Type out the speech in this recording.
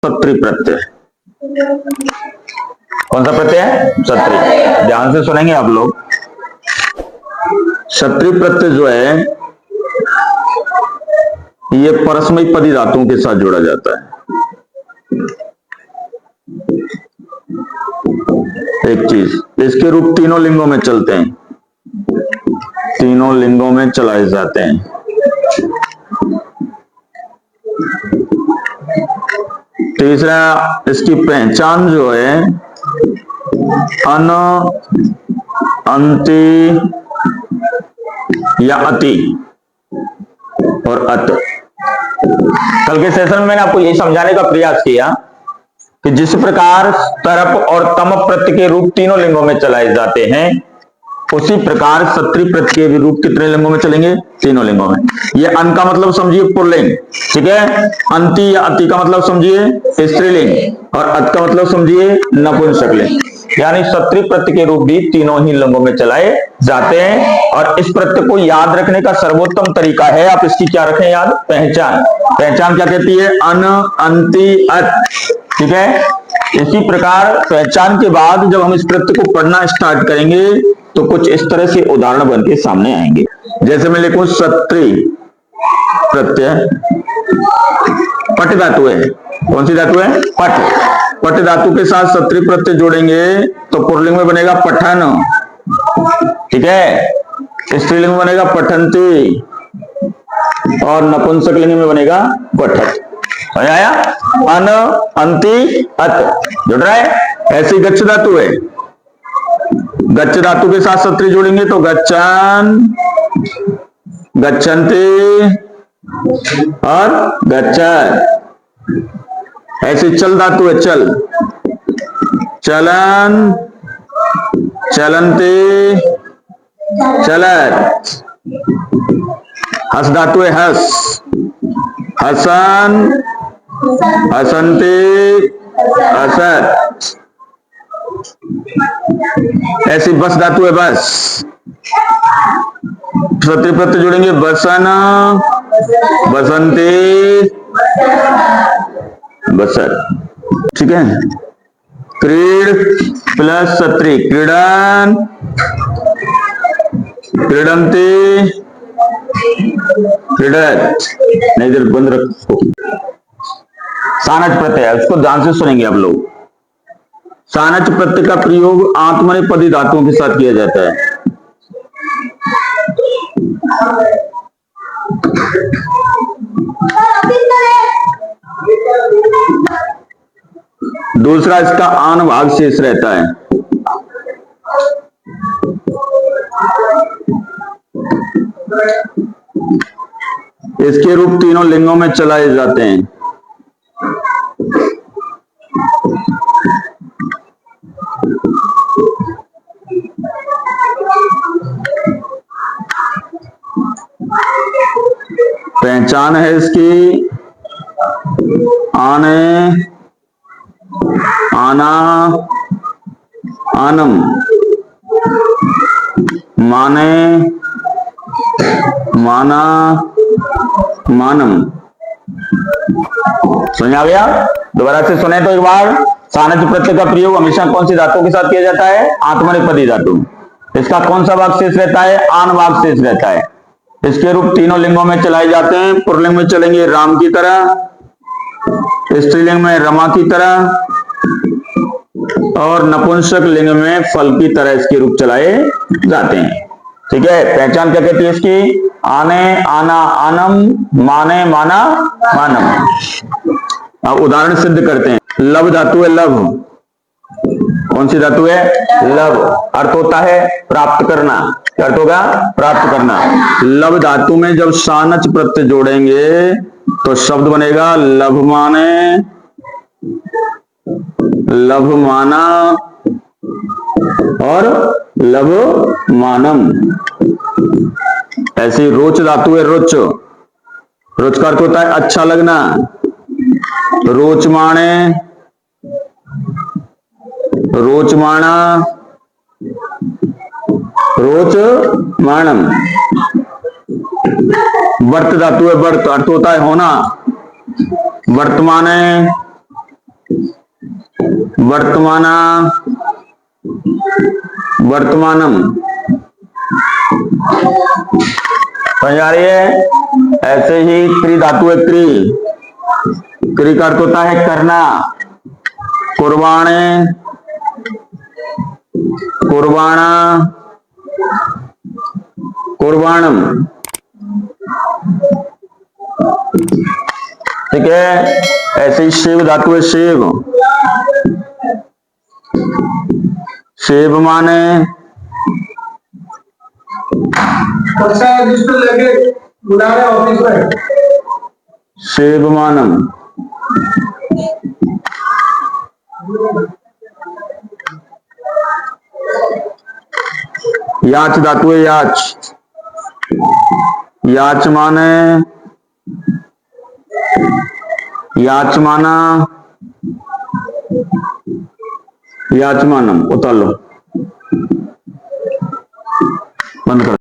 सत्री प्रत्यय। कौन सा प्रत्यय है? सत्री। ध्यान से सुनेंगे आप लोग। सत्री प्रत्यय जो है ये परस्मैपदी पदी धातुओं के साथ जोड़ा जाता है। एक चीज, इसके रूप तीनों लिंगों में चलते हैं, तीनों लिंगों में चलाए जाते हैं। तीसरा, इसकी पहचान जो है अन, अंति या अति और अत। कल के सेशन में मैंने आपको यही समझाने का प्रयास किया कि जिस प्रकार तरप और तम प्रत्यय के रूप तीनों लिंगों में चलाए जाते हैं, उसी प्रकार सत्री प्रत्यय के रूप कितने लिंगों में चलेंगे? तीनों लिंगों में। ये अन का मतलब समझिए पुल्लिंग, ठीक है। अंति या अति का मतलब समझिए स्त्रीलिंग और अत का मतलब समझिए नपुंसकलिंग। यानी सत्री प्रत्यय के रूप भी तीनों ही लिंगों में चलाए जाते हैं। और इस प्रत्यय को याद रखने का सर्वोत्तम तरीका है, आप इसकी क्या रखें याद? पहचान। पहचान क्या कहती है? अन, अंति, अत, ठीक है। इसी प्रकार पहचान के बाद जब हम इस प्रत्यय को पढ़ना स्टार्ट करेंगे तो कुछ इस तरह से उदाहरण बन के सामने आएंगे। जैसे मैं लिखूं सत्री प्रत्यय, पट धातु है। कौन सी धातु है? पट। पट धातु के साथ सत्री प्रत्यय जोड़ेंगे तो पुल्लिंग में बनेगा पठन, ठीक है। स्त्रीलिंग में बनेगा पठंती और नपुंसकलिंग में बनेगा पठत। समझ आया? अन, अंति, अत जुड़ रहा है। ऐसी गच्छ धातु है, गच्छ धातु के साथ सत्री जोड़ेंगे तो गच्छन, गच्छन्ति और गच्छत। ऐसे चल धातु है, चल, चलन, चलन्ति, चलत। हस धातु है, हस, हसन, हसन्ति, हसत। ऐसी बस धातु है, बस। सत्री प्रत्यय जोड़ेंगे बसन, बसंती, बसत, ठीक है। क्रीड प्लस सत्री क्रीडन, क्रीडंती, क्रीडत। नहीं इधर बंद रखो। सानच प्रत्यय, उसको ध्यान से सुनेंगे आप लोग। सानच प्रत्यय का प्रयोग आत्मनेपदी धातुओं के साथ किया जाता है। दूसरा, इसका आन भाग शेष रहता है। इसके रूप तीनों लिंगों में चलाए जाते हैं। पहचान है इसकी आने, आना, आनम, माने, माना, मानम। समझ आ गया? दोबारा से सुने तो एक बार। सानच प्रत्यय का प्रयोग हमेशा कौन सी धातु के साथ किया जाता है? आत्मनेपदी धातु। इसका कौन सा भाग शेष रहता है? आन भाग शेष रहता है। इसके रूप तीनों लिंगों में चलाए जाते हैं। पुल्लिंग में चलेंगे राम की तरह, स्त्रीलिंग में रमा की तरह और नपुंसक लिंग में फल की तरह इसके रूप चलाए जाते हैं, ठीक है। पहचान क्या कहती है इसकी? आने, आना, आनम, माने, माना, मानम। अब उदाहरण सिद्ध करते हैं। लब धातु है, लब। कौन सी धातु है? लब। अर्थ होता है प्राप्त करना। क्या अर्थ होगा? प्राप्त करना। लब धातु में जब सानच प्रत्यय जोड़ेंगे तो शब्द बनेगा लभमाने, लभमाना और लभमानम। ऐसी रोच धातु है, रोच। रोच का अर्थ होता है अच्छा लगना। रोचमाणे, रोचमाणा, रोचमाणम। वर्त धातु है, वर्त। अर्थ होता है होना। वर्तमाने, वर्तमाना वर्तमानम। समझ आ रही है? ऐसे ही क्री धातु है, क्री का अर्थ होता है करना। कुर्बाणे, कुर्बाणा, कुर्बाणम। ठीक है। ऐसे ही शिव धातु है, शिव। शिव माने लेके बुला रहे ऑफिस में। शिवमानम। याच धातु है, याच। याच माने याचमाना, याचमानम। उतार लो, बंद कर।